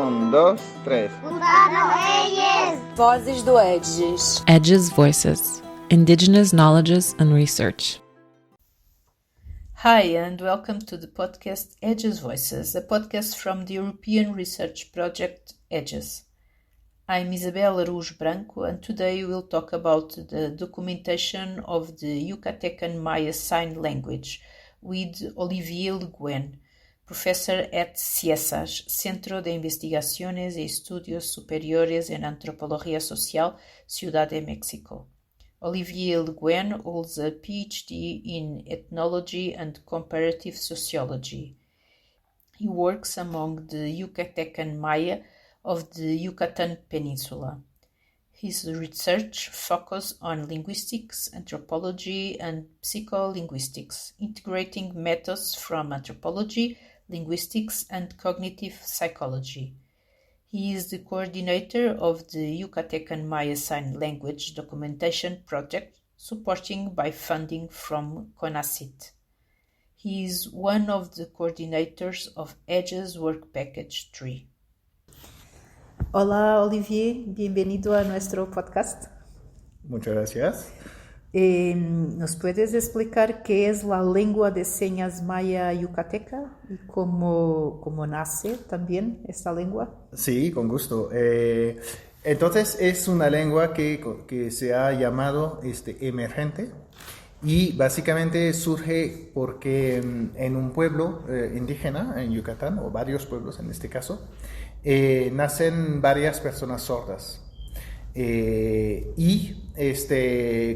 2, 3. Vozes do Edges. Edges Voices, Indigenous Knowledges and Research. Hi, and welcome to the podcast Edges Voices, a podcast from the European research project Edges. I'm Isabel Araújo Branco, and today we'll talk about the documentation of the Yucatecan Maya Sign Language with Olivier Le Guen, professor at CIESAS, Centro de Investigaciones y Estudios Superiores en Antropología Social, Ciudad de México. Olivier Le Guen holds a PhD in Ethnology and Comparative Sociology. He works among the Yucatecan Maya of the Yucatan Peninsula. His research focuses on linguistics, anthropology, and psycholinguistics, integrating methods from anthropology, linguistics, and cognitive psychology. He is the coordinator of the Yucatecan Maya Sign Language Documentation Project, supporting by funding from CONACYT. He is one of the coordinators of Edges Work Package 3. Hola Olivier, bienvenido a nuestro podcast. Muchas gracias. ¿Nos puedes explicar qué es la lengua de señas maya yucateca y cómo nace también esta lengua? Sí, con gusto. Entonces es una lengua que se ha llamado emergente y básicamente surge porque en un pueblo indígena en Yucatán, o varios pueblos en este caso, nacen varias personas sordas.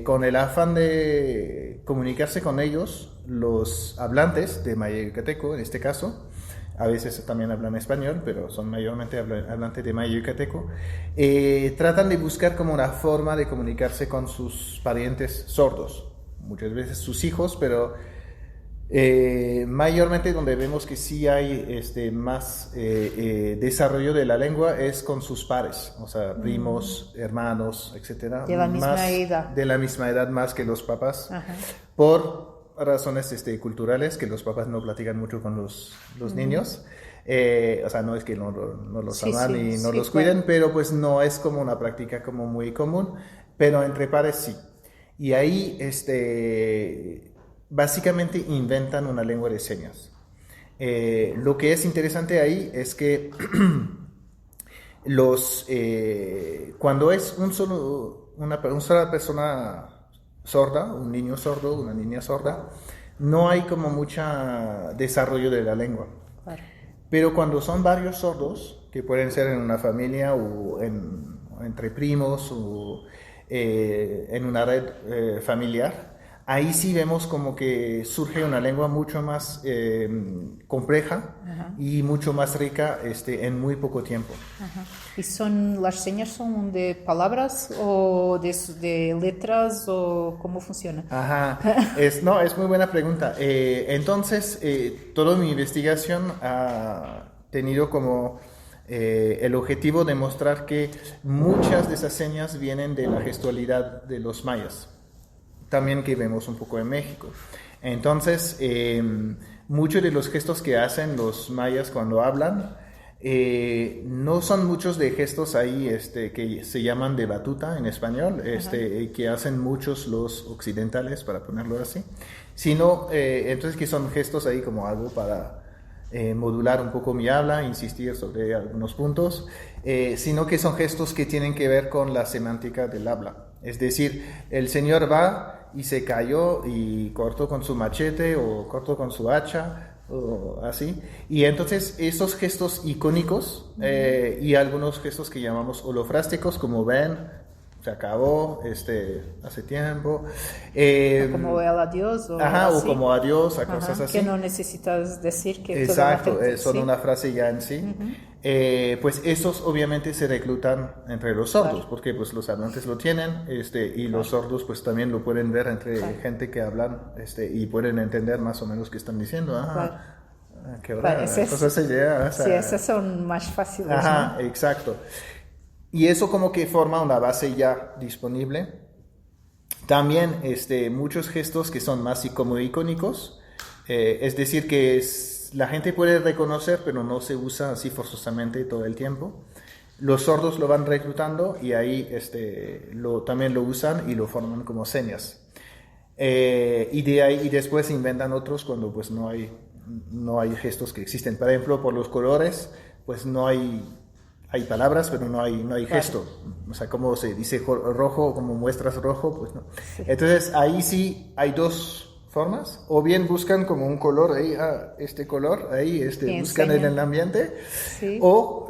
Con el afán de comunicarse con ellos, los hablantes de maya yucateco, en este caso, a veces también hablan español, pero son mayormente hablantes de maya yucateco, tratan de buscar como una forma de comunicarse con sus parientes sordos, muchas veces sus hijos, pero mayormente donde vemos que sí hay más desarrollo de la lengua es con sus pares, o sea, primos, hermanos, etcétera. De la misma edad. De la misma edad más que los papás. Ajá. Por razones culturales, que los papás no platican mucho con los niños. O sea, no es que no los aman y no los cuiden, pero pues no es como una práctica como muy común, pero entre pares sí. Y ahí básicamente inventan una lengua de señas. Lo que es interesante ahí es que cuando es una sola persona sorda, un niño sordo, una niña sorda, no hay como mucho desarrollo de la lengua. Claro. Pero cuando son varios sordos, que pueden ser en una familia o entre primos o en una red familiar, ahí sí vemos como que surge una lengua mucho más compleja. Ajá. Y mucho más rica en muy poco tiempo. Ajá. ¿Y las señas son de palabras o de letras o cómo funciona? Ajá, es muy buena pregunta. Entonces, toda mi investigación ha tenido como el objetivo de mostrar que muchas de esas señas vienen de la gestualidad de los mayas. También que vemos un poco en México. Entonces, muchos de los gestos que hacen los mayas cuando hablan, no son muchos de gestos ahí que se llaman de batuta en español, que hacen muchos los occidentales, para ponerlo así, sino, entonces que son gestos ahí como algo para modular un poco mi habla, insistir sobre algunos puntos, sino que son gestos que tienen que ver con la semántica del habla. Es decir, el señor va y se cayó y cortó con su machete o cortó con su hacha o así. Y entonces esos gestos icónicos y algunos gestos que llamamos holofrásticos, como ven, se acabó hace tiempo. Como el adiós. O como adiós, a cosas así. Que no necesitas decir que... Exacto, son una frase ya en sí. Uh-huh. Pues esos obviamente se reclutan entre los sordos, claro. Porque pues los hablantes lo tienen y los sordos pues también lo pueden ver entre gente que hablan y pueden entender más o menos qué están diciendo. Ajá, claro. Qué verdad, esas son más fáciles. Ajá, ¿no? Exacto. Y eso como que forma una base ya disponible. También muchos gestos que son más como icónicos, es decir, que la gente puede reconocer, pero no se usa así forzosamente todo el tiempo. Los sordos lo van reclutando y ahí también lo usan y lo forman como señas. Y de ahí y después inventan otros cuando pues no hay gestos que existen. Por ejemplo, por los colores, pues no hay palabras, pero no hay gesto. O sea, como se dice rojo, como muestras rojo, pues no. Sí. Entonces, ahí sí hay dos formas. O bien buscan como un color ahí, este color, ahí buscan en el ambiente. Sí. O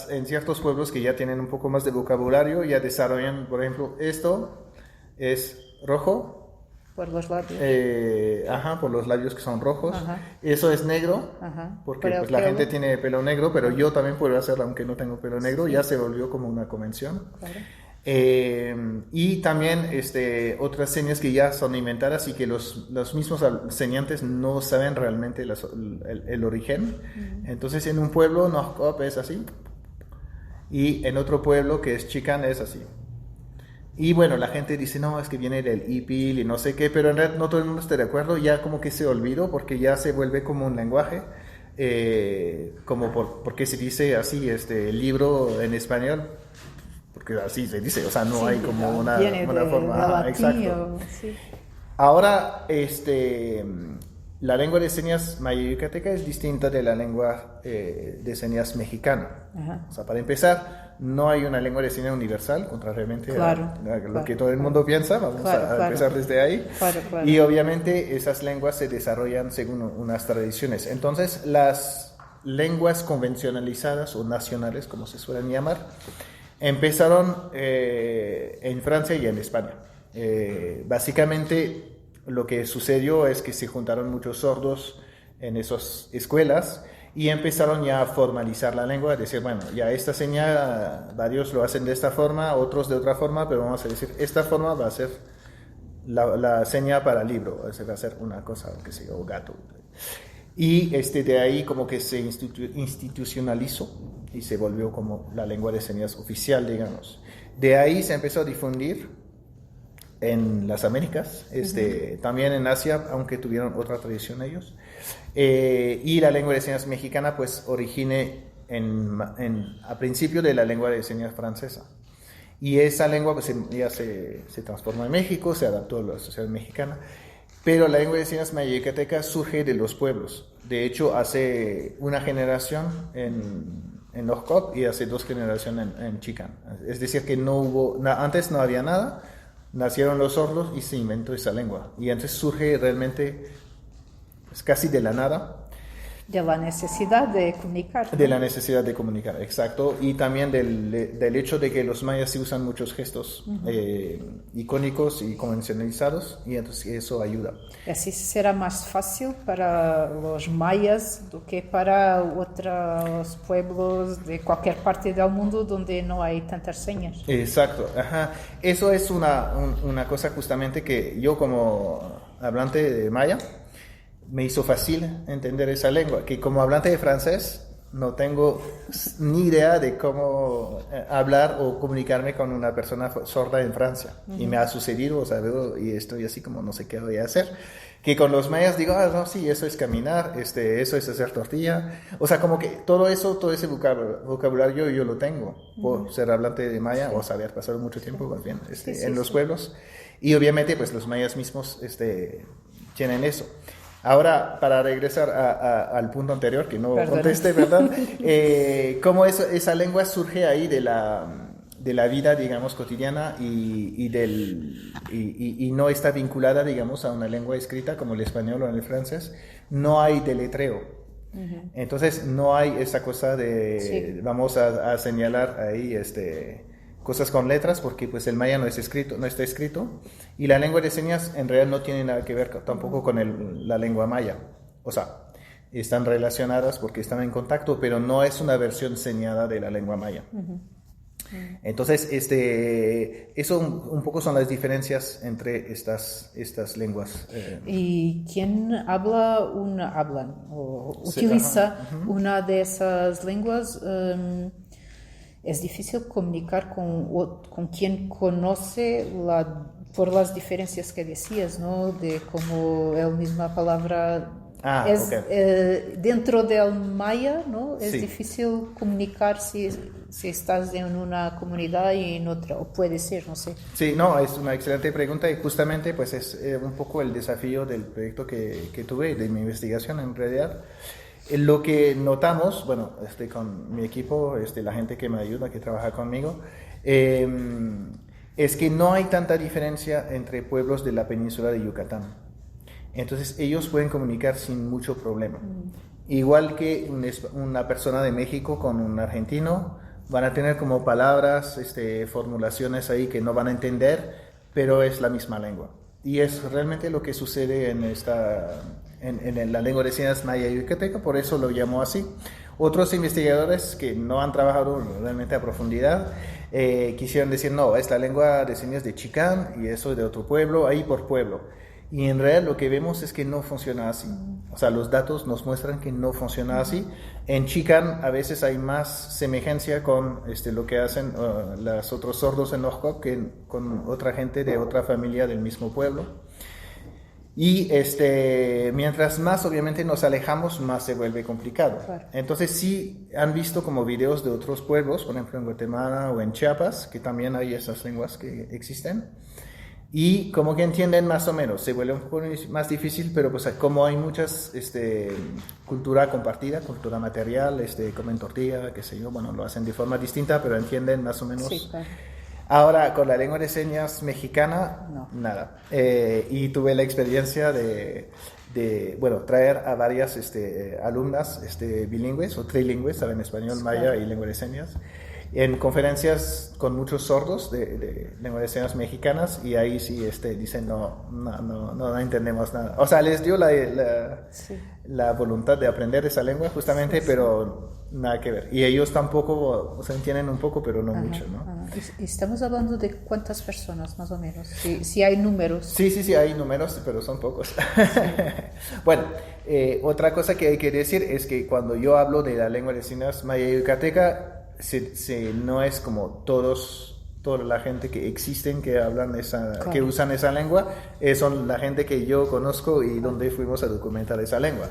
en ciertos pueblos que ya tienen un poco más de vocabulario, ya desarrollan, por ejemplo, esto es rojo. Por los labios. Por los labios que son rojos. Ajá. Eso es negro, Ajá. porque Por el pues, la pelo. gente tiene pelo negro, pero yo también puedo hacerlo aunque no tengo pelo negro, ya se volvió como una convención. Claro. Y también otras señas que ya son inventadas y que los mismos enseñantes no saben realmente el origen. Entonces en un pueblo Nojkop es así, y en otro pueblo que es Chican es así. Y bueno, la gente dice, no, es que viene del Ipil y no sé qué, pero en realidad no todo el mundo está de acuerdo, ya como que se olvidó porque ya se vuelve como un lenguaje, porque se dice así, libro en español, porque así se dice, o sea, no hay como una forma. Latín, exacto. Sí. Ahora, la lengua de señas maya yucateca es distinta de la lengua de señas mexicana. Ajá. O sea, para empezar, no hay una lengua de señas universal, contrariamente Claro, a lo claro. que todo el mundo piensa. Vamos a empezar desde ahí. Claro. Y obviamente esas lenguas se desarrollan según unas tradiciones. Entonces, las lenguas convencionalizadas o nacionales, como se suelen llamar, empezaron en Francia y en España. Básicamente, lo que sucedió es que se juntaron muchos sordos en esas escuelas y empezaron ya a formalizar la lengua, a decir, bueno, ya esta señal, varios lo hacen de esta forma, otros de otra forma, pero vamos a decir, esta forma va a ser la señal para libro, va a ser una cosa, que sé yo, gato. Y de ahí como que se institucionalizó y se volvió como la lengua de señas oficial, digamos. De ahí se empezó a difundir en las Américas, también en Asia, aunque tuvieron otra tradición ellos. Y la lengua de señas mexicana pues origine a principio de la lengua de señas francesa. Y esa lengua pues ya se transformó en México, se adaptó a la sociedad mexicana. Pero la lengua de señas maya yucateca surge de los pueblos. De hecho, hace una generación en Nojkop y hace 2 generaciones en Chican. Es decir, que antes no había nada, nacieron los sordos y se inventó esa lengua. Y entonces surge realmente pues, casi de la nada. De la necesidad de comunicar. De la necesidad de comunicar, exacto. Y también del hecho de que los mayas sí usan muchos gestos icónicos y convencionalizados, y entonces eso ayuda. Así será más fácil para los mayas do que para otros pueblos de cualquier parte del mundo donde no hay tantas señas. Exacto, ajá. Eso es una cosa justamente que yo como hablante de maya me hizo fácil entender esa lengua, que como hablante de francés no tengo ni idea de cómo hablar o comunicarme con una persona sorda en Francia. Y me ha sucedido, o sea, y estoy así como no sé qué voy a hacer. Que con los mayas digo, no, sí, eso es caminar, eso es hacer tortilla. O sea, como que todo ese vocabulario yo lo tengo por ser hablante de maya o saber pasar mucho tiempo más bien en los pueblos. Y obviamente, pues los mayas mismos tienen eso. Ahora, para regresar al punto anterior, que no contesté, ¿verdad? ¿Cómo esa lengua surge ahí de la vida, digamos, cotidiana y no está vinculada, digamos, a una lengua escrita como el español o el francés? No hay deletreo. Entonces, no hay esa cosa de vamos a señalar ahí cosas con letras, porque pues el maya no está escrito, y la lengua de señas en realidad no tiene nada que ver tampoco con la lengua maya. O sea, están relacionadas porque están en contacto, pero no es una versión señada de la lengua maya. Entonces, eso un poco son las diferencias entre estas lenguas. ¿Y quién hablan o utiliza una de esas lenguas? Es difícil comunicar con quien conoce por las diferencias que decías, ¿no? De cómo la misma palabra Ok. Dentro del maya, ¿no? Es Sí. difícil comunicar si estás en una comunidad y en otra, o puede ser, no sé. Sí, no, es una excelente pregunta y justamente pues es un poco el desafío del proyecto que tuve, de mi investigación en realidad. Lo que notamos, bueno, con mi equipo, la gente que me ayuda, que trabaja conmigo, es que no hay tanta diferencia entre pueblos de la península de Yucatán. Entonces ellos pueden comunicar sin mucho problema. Igual que una persona de México con un argentino, van a tener como palabras, formulaciones ahí que no van a entender, pero es la misma lengua. Y es realmente lo que sucede en la lengua de señas maya y yucateca, por eso lo llamo así. Otros investigadores que no han trabajado realmente a profundidad quisieron decir, no, es la lengua de señas de Chicán y eso de otro pueblo, ahí por pueblo. Y en realidad lo que vemos es que no funciona así. O sea, los datos nos muestran que no funciona así. En Chicán a veces hay más semejanza con lo que hacen los otros sordos en Oaxaca que con otra gente de otra familia del mismo pueblo. Y mientras más obviamente nos alejamos, más se vuelve complicado. Claro. Entonces sí han visto como videos de otros pueblos, por ejemplo en Guatemala o en Chiapas, que también hay esas lenguas que existen. Y como que entienden más o menos, se vuelve un poco más difícil, pero pues como hay muchas cultura compartida, cultura material, comen tortilla, qué sé yo, bueno, lo hacen de forma distinta, pero entienden más o menos. Sí, claro. Ahora, con la lengua de señas mexicana, No. nada. Y tuve la experiencia de traer a varias alumnas bilingües o trilingües, saben español, maya y lengua de señas, en conferencias con muchos sordos de lengua de señas mexicanas, y ahí sí dicen no entendemos nada. O sea, les dio la voluntad de aprender esa lengua justamente, pero nada que ver. Y ellos tampoco, o sea, entienden un poco, pero no mucho, ¿no? Estamos hablando de cuántas personas, más o menos, si hay números. Sí, hay números, pero son pocos. Bueno, otra cosa que hay que decir es que cuando yo hablo de la lengua de señas maya y yucateca, no es como toda la gente que existen que hablan claro, que usan esa lengua, son la gente que yo conozco y donde fuimos a documentar esa lengua.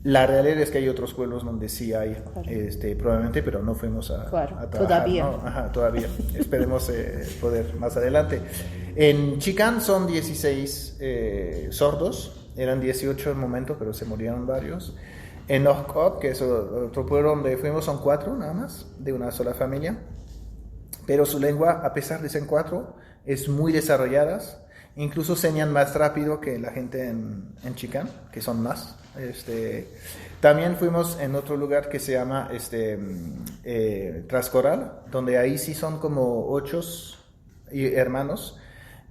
La realidad es que hay otros pueblos donde sí hay, claro, probablemente, pero no fuimos a trabajar. Todavía. ¿No? Ajá, todavía. Esperemos poder más adelante. En Chicán son 16 sordos, eran 18 en el momento, pero se murieron varios. En Oaxaca, que es otro pueblo donde fuimos, son 4 nada más, de una sola familia. Pero su lengua, a pesar de ser 4, es muy desarrollada. Incluso señan más rápido que la gente en Chicán, que son más. También fuimos en otro lugar que se llama Trascoral, donde ahí sí son como 8 hermanos.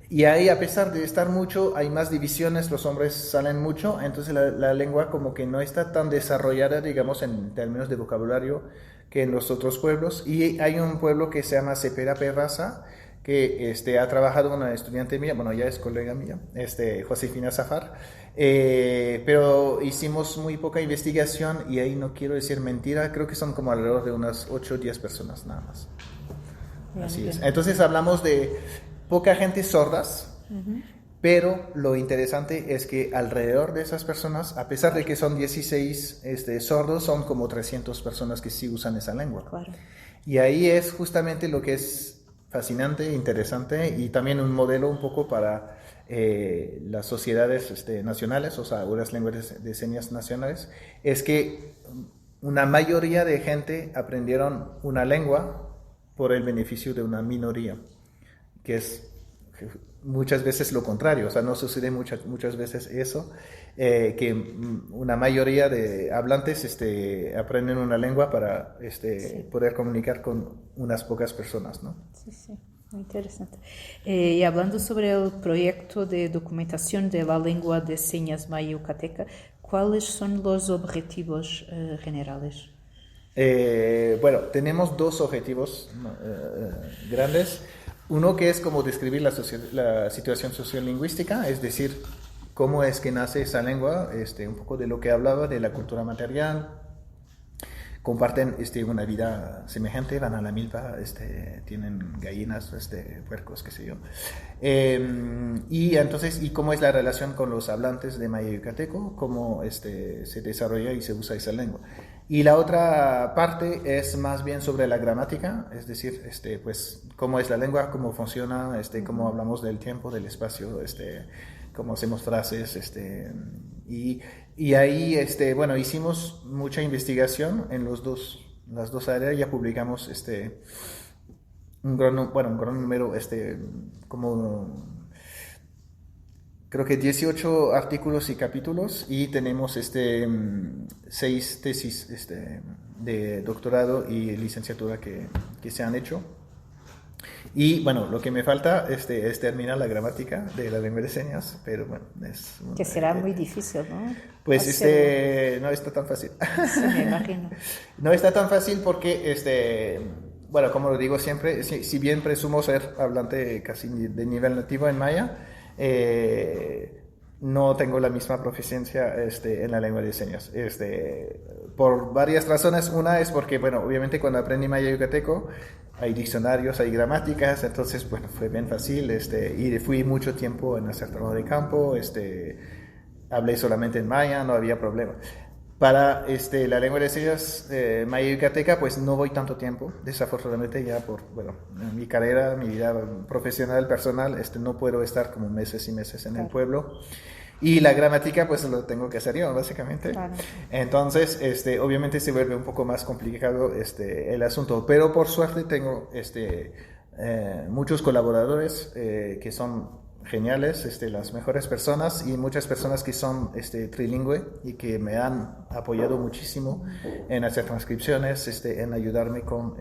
Y ahí, a pesar de estar mucho, hay más divisiones, los hombres salen mucho, entonces la lengua como que no está tan desarrollada, digamos, en términos de vocabulario que en los otros pueblos. Y hay un pueblo que se llama Cepeda Perraza, que ha trabajado una estudiante mía, bueno, ya es colega mía, Josefina Zafar, pero hicimos muy poca investigación y ahí no quiero decir mentira, creo que son como alrededor de unas 8 o 10 personas nada más. Bien, así es. Entonces hablamos de poca gente sordas, pero lo interesante es que alrededor de esas personas, a pesar de que son 16 sordos, son como 300 personas que sí usan esa lengua. Claro. Y ahí es justamente lo que es fascinante, interesante y también un modelo un poco para las sociedades nacionales, o sea, las lenguas de señas nacionales, es que una mayoría de gente aprendieron una lengua por el beneficio de una minoría, que es muchas veces lo contrario, o sea, no sucede muchas veces eso, que una mayoría de hablantes aprenden una lengua para poder comunicar con unas pocas personas, ¿no? Sí, muy interesante. Y hablando sobre el proyecto de documentación de la lengua de señas maya yucateca, ¿cuáles son los objetivos generales? Bueno, tenemos 2 objetivos grandes. Uno que es como describir la situación sociolingüística, es decir, cómo es que nace esa lengua, un poco de lo que hablaba, de la cultura material, comparten una vida semejante, van a la milpa, tienen gallinas, puercos, qué sé yo. Y entonces, ¿y cómo es la relación con los hablantes de maya yucateco? ¿Cómo se desarrolla y se usa esa lengua? Y la otra parte es más bien sobre la gramática, es decir, pues cómo es la lengua, cómo funciona, cómo hablamos del tiempo, del espacio, cómo hacemos frases, y ahí, bueno, hicimos mucha investigación en las dos áreas, ya publicamos un gran número, como creo que 18 artículos y capítulos, y tenemos 6 tesis de doctorado y licenciatura que se han hecho. Y bueno, lo que me falta es terminar la gramática de la lengua de señas, pero bueno, que será muy difícil, ¿no? Pues no está tan fácil. Sí, me imagino. No está tan fácil porque bueno, como lo digo siempre, si bien presumo ser hablante casi de nivel nativo en maya, no tengo la misma proficiencia en la lengua de señas. Por varias razones. Una es porque, bueno, obviamente cuando aprendí maya yucateco hay diccionarios, hay gramáticas, entonces, bueno, fue bien fácil, y fui mucho tiempo en hacer trabajo de campo, hablé solamente en maya, no había problema. Para la lengua de señas maya yucateca, pues no voy tanto tiempo, desafortunadamente ya por, bueno, mi carrera, mi vida profesional, personal, no puedo estar como meses y meses en el pueblo. Y la gramática, pues lo tengo que hacer yo, básicamente. Claro. Entonces, obviamente se vuelve un poco más complicado el asunto. Pero por suerte tengo muchos colaboradores que son geniales, las mejores personas, y muchas personas que son trilingüe y que me han apoyado muchísimo en hacer transcripciones, en ayudarme con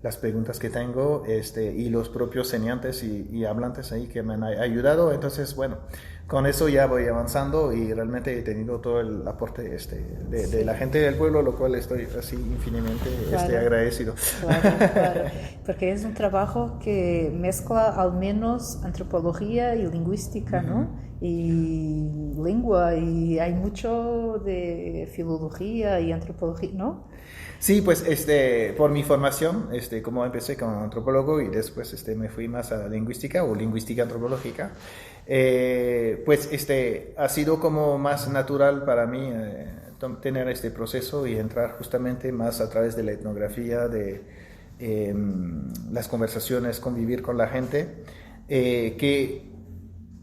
las preguntas que tengo, y los propios señantes y hablantes ahí que me han ayudado. Entonces, bueno, con eso ya voy avanzando y realmente he tenido todo el aporte de la gente del pueblo, lo cual estoy así infinitamente agradecido. Claro, porque es un trabajo que mezcla al menos antropología y lingüística, ¿no? Y lengua, y hay mucho de filología y antropología, ¿no? Sí, pues por mi formación, como empecé como antropólogo y después me fui más a lingüística o lingüística antropológica, pues ha sido como más natural para mí tener este proceso y entrar justamente más a través de la etnografía, de las conversaciones, convivir con la gente, que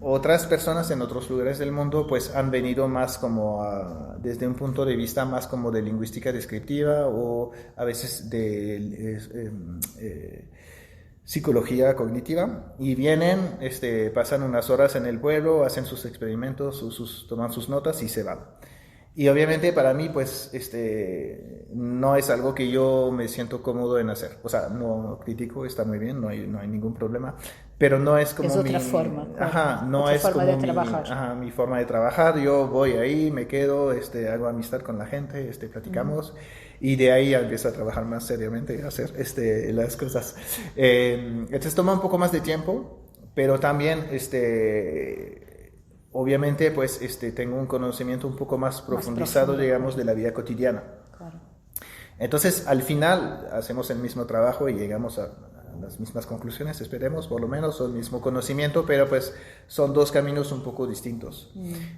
otras personas en otros lugares del mundo pues han venido más como desde un punto de vista más como de lingüística descriptiva o a veces de psicología cognitiva, y vienen, pasan unas horas en el pueblo, hacen sus experimentos, toman sus notas y se van. Y obviamente para mí, pues, no es algo que yo me siento cómodo en hacer. O sea, no critico, está muy bien, no hay ningún problema, pero no es como es otra forma. Claro. Ajá, no otra es forma como de trabajar. mi forma de trabajar. Yo voy ahí, me quedo, hago amistad con la gente, platicamos, y de ahí ya empiezo a trabajar más seriamente, a hacer las cosas. Entonces toma un poco más de tiempo, pero también, obviamente, pues tengo un conocimiento un poco más profundizado, digamos, de la vida cotidiana. Claro. Entonces, al final, hacemos el mismo trabajo y llegamos a las mismas conclusiones, esperemos, por lo menos, o el mismo conocimiento, pero pues son dos caminos un poco distintos.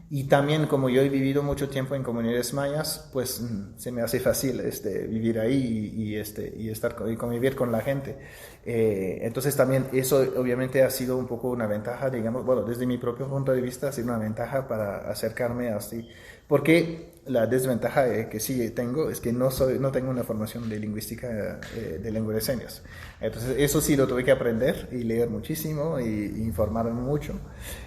Y también, como yo he vivido mucho tiempo en comunidades mayas, pues se me hace fácil vivir ahí y estar y convivir con la gente. Entonces también eso obviamente ha sido un poco una ventaja, digamos, bueno, desde mi propio punto de vista ha sido una ventaja para acercarme así, porque la desventaja que sí tengo es que no tengo una formación de lingüística de lengua de señas. Entonces eso sí lo tuve que aprender y leer muchísimo y informarme mucho.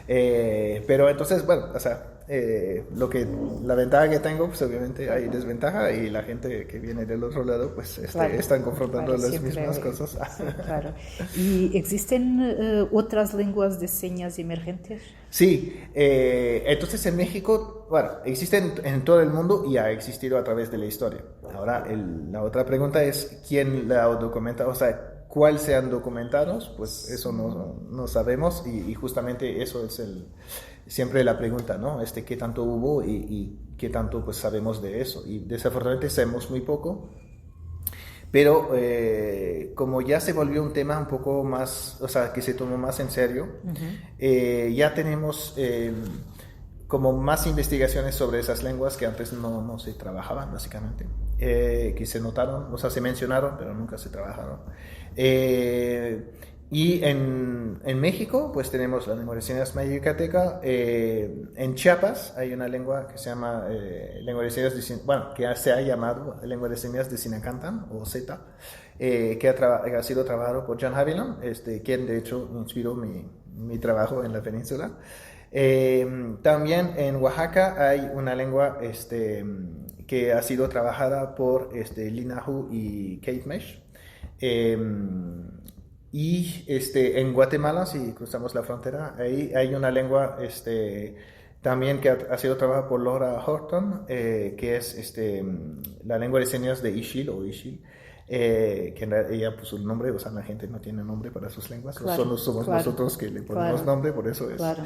Pero entonces, bueno, o sea, la ventaja que tengo, pues obviamente hay desventaja, y la gente que viene del otro lado, pues claro, están confrontando las siempre, mismas cosas. Sí, claro. ¿Y existen otras lenguas de señas emergentes? Sí, entonces en México, bueno, existen en todo el mundo y ha existido a través de la historia. Ahora, la otra pregunta es, ¿quién la documenta? O sea, cuál sean documentados, pues eso no sabemos y justamente eso es siempre la pregunta, ¿no? ¿Qué tanto hubo y qué tanto pues sabemos de eso? Y desafortunadamente sabemos muy poco, pero como ya se volvió un tema un poco más, o sea, que se tomó más en serio, ya tenemos como más investigaciones sobre esas lenguas que antes no se trabajaban, básicamente, que se notaron, o sea, se mencionaron, pero nunca se trabajaron. Y en México, pues tenemos la lengua de señas maya yucateca. En Chiapas hay una lengua que se llama lengua de señas que se ha llamado lengua de señas de Sinacantan, o Z, que ha sido trabajado por John Haviland, quien de hecho inspiró mi trabajo en la península. También en Oaxaca hay una lengua que ha sido trabajada por Lina Hu y Kate Mesh. Y en Guatemala, si cruzamos la frontera, ahí hay una lengua también que ha sido trabajada por Laura Horton, que es la lengua de señas de Ixil o Ixil. Que ella puso el nombre, o sea, la gente no tiene nombre para sus lenguas, somos nosotros que le ponemos nombre, por eso es. Claro.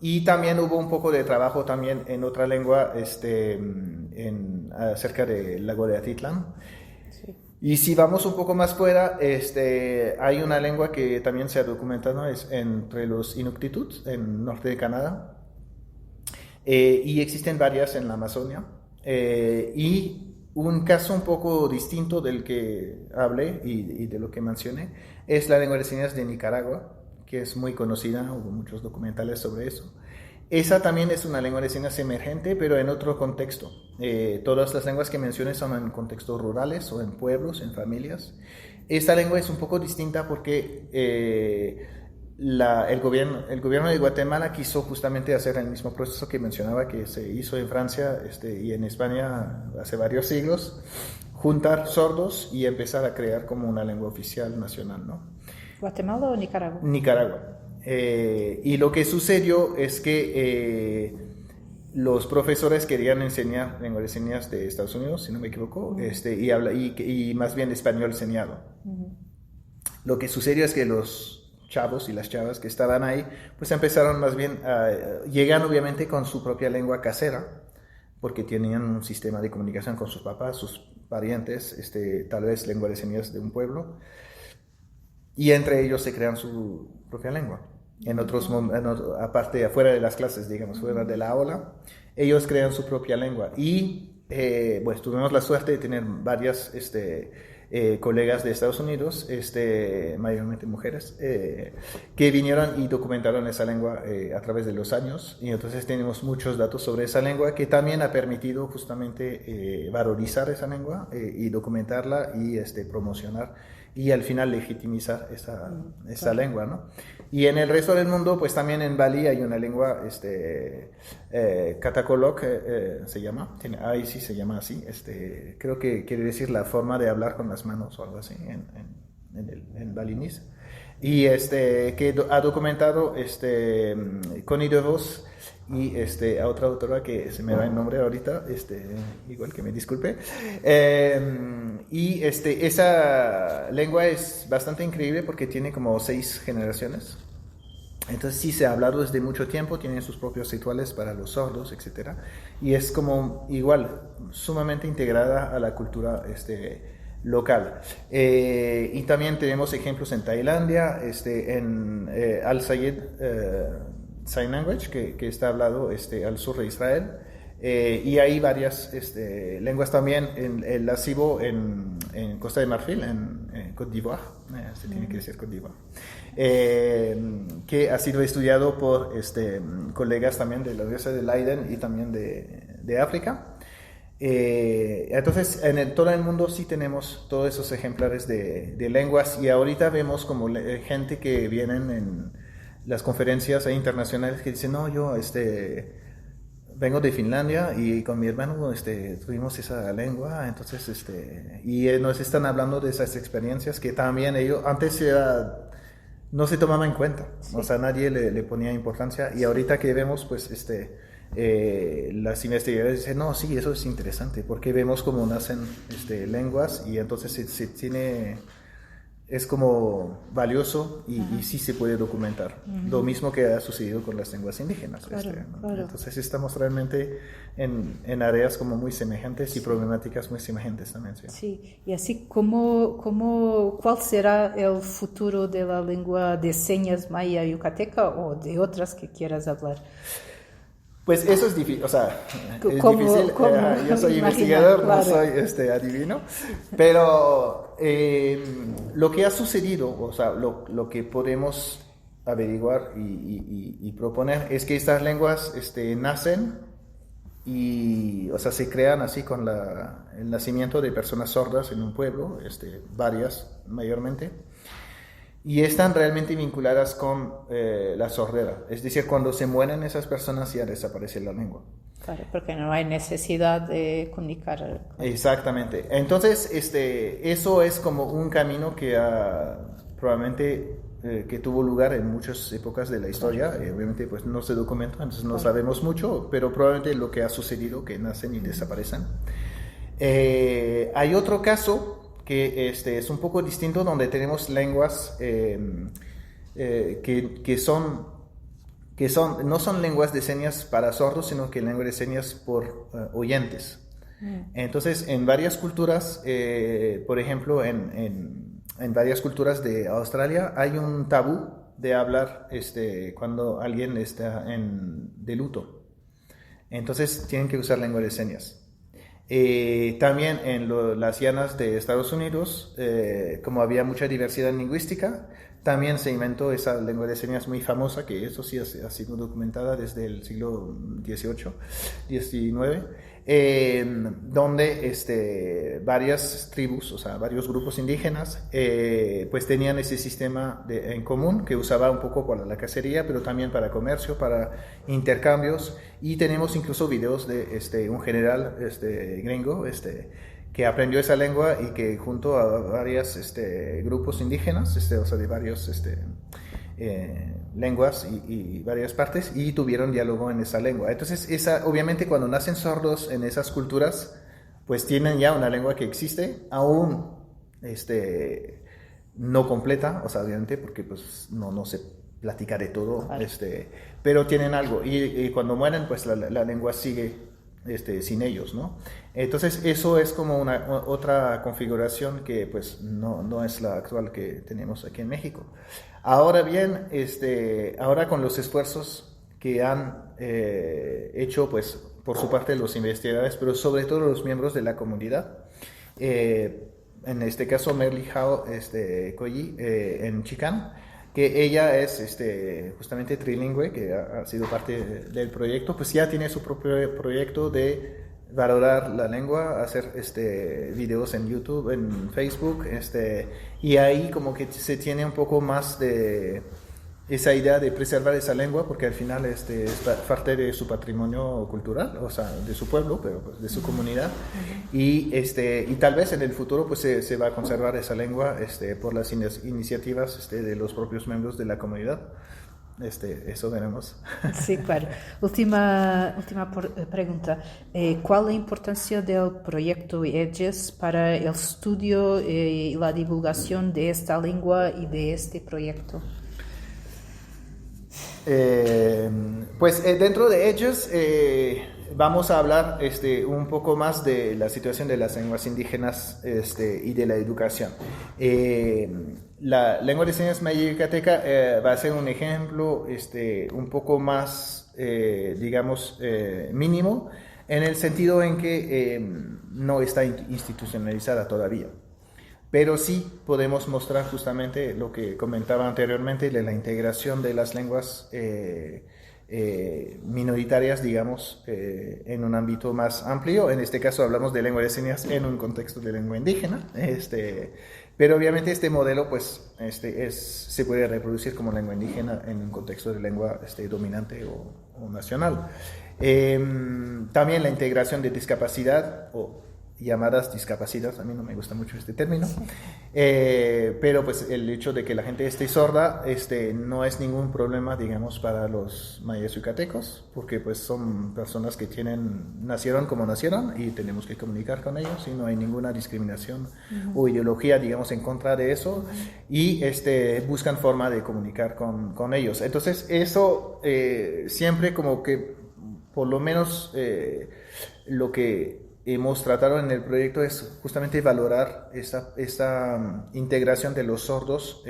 Y también hubo un poco de trabajo también en otra lengua acerca del lago de Atitlán. Sí. Y si vamos un poco más fuera, hay una lengua que también se ha documentado, es entre los Inuktitut, en norte de Canadá, y existen varias en la Amazonia, y un caso un poco distinto del que hablé y de lo que mencioné es la lengua de señas de Nicaragua, que es muy conocida, hubo muchos documentales sobre eso. Esa también es una lengua de señas emergente, pero en otro contexto. Todas las lenguas que mencioné son en contextos rurales o en pueblos, en familias. Esta lengua es un poco distinta porque el gobierno de Guatemala quiso justamente hacer el mismo proceso que mencionaba que se hizo en Francia y en España hace varios siglos, juntar sordos y empezar a crear como una lengua oficial nacional, ¿no? ¿Guatemala o Nicaragua? Nicaragua. Y lo que sucedió es que los profesores querían enseñar lengua de señas de Estados Unidos, si no me equivoco, y más bien español señado. Lo que sucedió es que los chavos y las chavas que estaban ahí, pues empezaron más bien llegan obviamente con su propia lengua casera, porque tenían un sistema de comunicación con sus papás, sus parientes, tal vez lengua de señas de un pueblo, y entre ellos se crean su propia lengua. En otros aparte, afuera de las clases, digamos, fuera de la aula, ellos crean su propia lengua. Y pues tuvimos la suerte de tener varias colegas de Estados Unidos, mayormente mujeres, que vinieron y documentaron esa lengua a través de los años, y entonces tenemos muchos datos sobre esa lengua que también ha permitido justamente valorizar esa lengua y documentarla y thepromocionar y al final legitimizar esa lengua, ¿no? Y en el resto del mundo, pues también en Bali hay una lengua, Katakolok se llama, ahí sí se llama así, creo que quiere decir la forma de hablar con las manos o algo así en balinés. Y que ha documentado Connie DeVos y a otra autora que se me va el nombre ahorita, igual que me disculpe. Y esa lengua es bastante increíble porque tiene como 6 generaciones. Entonces sí se ha hablado desde mucho tiempo, tiene sus propios rituales para los sordos, etc. Y es como igual, sumamente integrada a la cultura local. Y también tenemos ejemplos en Tailandia, en Al-Sayed Sign Language, que está hablado al sur de Israel. Y hay varias lenguas también, en la Sibo en Costa de Marfil, en Côte d'Ivoire, se tiene que decir Côte d'Ivoire, que ha sido estudiado por colegas también de la Universidad de Leiden y también de África. Entonces en todo el mundo sí tenemos todos esos ejemplares de lenguas, y ahorita vemos como gente que vienen en las conferencias internacionales que dicen, no, yo vengo de Finlandia y con mi hermano tuvimos esa lengua, entonces y nos están hablando de esas experiencias que también ellos antes no se tomaba en cuenta, sí. O sea, nadie le ponía importancia, y ahorita que vemos pues las investigaciones dicen, no, sí, eso es interesante, porque vemos cómo nacen lenguas, y entonces se tiene es como valioso y sí se puede documentar. Lo mismo que ha sucedido con las lenguas indígenas. Claro. Entonces estamos realmente en áreas como muy semejantes y problemáticas muy semejantes también. Sí. Sí, y así ¿cuál será el futuro de la lengua de señas maya yucateca o de otras que quieras hablar? Pues eso es difícil, o sea, es ¿Cómo- difícil. cómo Yo soy imaginar? investigador, Claro. no soy adivino, pero lo que ha sucedido, o sea, lo que podemos averiguar y proponer es que estas lenguas nacen y, o sea, se crean así con el nacimiento de personas sordas en un pueblo, varias mayormente. Y están realmente vinculadas con la sordera. Es decir, cuando se mueren esas personas ya desaparece la lengua. Claro, porque no hay necesidad de comunicar. Exactamente. Entonces, eso es como un camino que probablemente que tuvo lugar en muchas épocas de la historia. Obviamente, pues no se documenta, entonces no sabemos mucho, pero probablemente lo que ha sucedido, que nacen y desaparecen. Hay otro caso que es un poco distinto, donde tenemos lenguas que no son lenguas de señas para sordos, sino que lenguas de señas por oyentes. Entonces, en varias culturas, por ejemplo, en varias culturas de Australia, hay un tabú de hablar cuando alguien está de luto. Entonces, tienen que usar lengua de señas. También en las llanas de Estados Unidos, como había mucha diversidad lingüística, también se inventó esa lengua de señas muy famosa, que eso sí ha sido documentada desde el siglo XVIII, XIX, donde varias tribus, o sea, varios grupos indígenas, pues tenían ese sistema en común que usaba un poco para la cacería, pero también para comercio, para intercambios, y tenemos incluso videos de un general gringo, que aprendió esa lengua y que junto a varios grupos indígenas, o sea, de varios lenguas y varias partes, y tuvieron diálogo en esa lengua. Entonces, obviamente cuando nacen sordos en esas culturas, pues tienen ya una lengua que existe, aún no completa, o sea, obviamente porque pues no se platica de todo, Vale. pero tienen algo, y cuando mueren, pues la lengua sigue sin ellos, ¿no? Entonces eso es como otra configuración que pues no es la actual que tenemos aquí en México. Ahora bien, ahora con los esfuerzos que han hecho pues por su parte los investigadores, pero sobre todo los miembros de la comunidad, en este caso Merli Hao Koyi en Chicán, que ella es justamente trilingüe, que ha sido parte del proyecto, pues ya tiene su propio proyecto de valorar la lengua, hacer videos en YouTube, en Facebook, y ahí como que se tiene un poco más de esa idea de preservar esa lengua, porque al final es parte de su patrimonio cultural, o sea, de su pueblo, pero pues, de su comunidad, y tal vez en el futuro pues se va a conservar esa lengua por las iniciativas de los propios miembros de la comunidad. Eso veremos. Sí, claro. Última pregunta. ¿Cuál es la importancia del proyecto EDGES para el estudio y la divulgación de esta lengua y de este proyecto? Pues dentro de ellos vamos a hablar un poco más de la situación de las lenguas indígenas y de la educación. La lengua de señas maya yucateca va a ser un ejemplo un poco más, digamos, mínimo, en el sentido en que no está institucionalizada todavía. Pero sí podemos mostrar justamente lo que comentaba anteriormente de la integración de las lenguas minoritarias, digamos, en un ámbito más amplio. En este caso hablamos de lengua de señas en un contexto de lengua indígena, pero obviamente este modelo pues, se puede reproducir como lengua indígena en un contexto de lengua dominante o nacional. También la integración de discapacidad llamadas discapacidades. A mí no me gusta mucho este término, pero pues el hecho de que la gente esté sorda no es ningún problema, digamos, para los mayas yucatecos, porque pues son personas que nacieron como nacieron y tenemos que comunicar con ellos y no hay ninguna discriminación o ideología, digamos, en contra de eso, y buscan forma de comunicar con ellos. Entonces eso siempre como que por lo menos lo que hemos tratado en el proyecto es justamente valorar esta integración de los sordos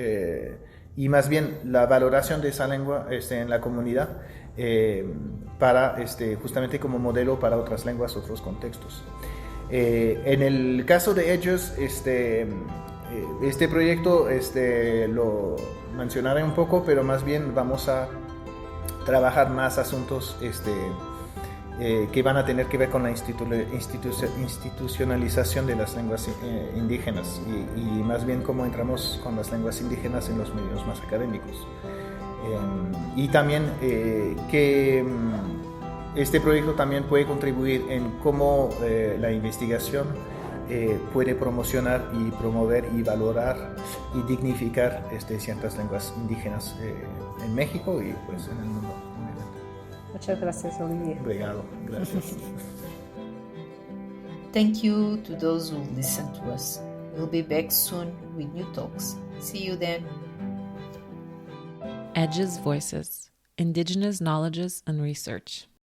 y más bien la valoración de esa lengua en la comunidad para justamente como modelo para otras lenguas, otros contextos. En el caso de ellos, este proyecto lo mencionaré un poco, pero más bien vamos a trabajar más asuntos que van a tener que ver con la institucionalización de las lenguas indígenas y más bien cómo entramos con las lenguas indígenas en los medios más académicos. Y también que este proyecto también puede contribuir en cómo la investigación puede promocionar y promover y valorar y dignificar ciertas lenguas indígenas en México y pues en el mundo. Muchas gracias, Olivier. Obrigado, gracias. Thank you to those who listen to us. We'll be back soon with new talks. See you then. Edges Voices, Indigenous Knowledges and Research.